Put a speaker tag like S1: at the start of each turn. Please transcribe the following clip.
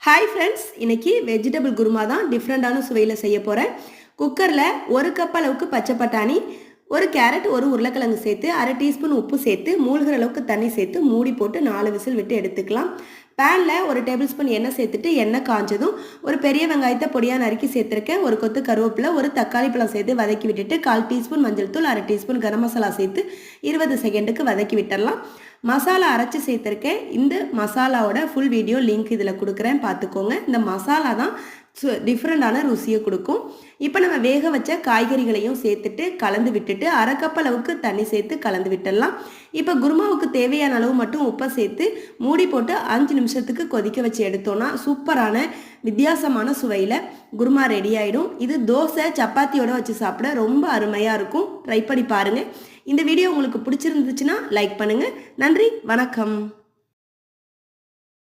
S1: Hi friends, இன்னைக்கு vegetable kurma தான் டிஃப்ரெண்டான சுவையில் செய்ய போகிறேன். குக்கரில் 1 கப் அளவுக்கு பச்சை பட்டாணி, 1 கேரட், 1 உருளைக்கிழங்கு சேர்த்து 1/2 டீஸ்பூன் உப்பு சேர்த்து மூழ்கிற அளவுக்கு தண்ணி சேர்த்து மூடி போட்டு 4 விசில் விட்டு எடுத்துக்கலாம். பேனில் 1 டேபிள் ஸ்பூன் எண்ணெய் சேர்த்துட்டு எண்ணெய் காஞ்சதும் ஒரு பெரிய வெங்காயத்தை பொடியாக நறுக்கி சேர்த்துருக்கேன். 1 கொத்து கருவேப்பிலை, 1 தக்காளி பழம் சேர்த்து வதக்கி விட்டுட்டு 1/4 டீஸ்பூன் மஞ்சள் தூள், 1/2 டீஸ்பூன் கரம் மசாலா சேர்த்து 20 செகண்டுக்கு வதக்கி விட்டுடலாம். மசாலா அரைச்சி சேர்த்துருக்கேன். இந்த மசாலாவோட ஃபுல் வீடியோ லிங்க் இதில் கொடுக்குறேன், பார்த்துக்கோங்க. இந்த மசாலா தான் டிஃப்ரெண்டான ருசியை கொடுக்கும். இப்போ நம்ம வேக வச்ச காய்கறிகளையும் சேர்த்துட்டு கலந்து விட்டுட்டு 1/2 கப் அளவுக்கு தண்ணி சேர்த்து கலந்து விட்டுடலாம். இப்போ குருமாவுக்கு தேவையான அளவு மட்டும் உப்பை சேர்த்து மூடி போட்டு 5 நிமிஷத்துக்கு கொதிக்க வச்சு எடுத்தோன்னா சூப்பரான வித்தியாசமான சுவையில் குருமா ரெடி ஆகிடும். இது தோசை சப்பாத்தியோடு வச்சு சாப்பிட ரொம்ப அருமையாக இருக்கும். ட்ரை பண்ணி பாருங்கள். இந்த வீடியோ உங்களுக்கு பிடிச்சிருந்துச்சுன்னா லைக் பண்ணுங்கள். நன்றி, வணக்கம்.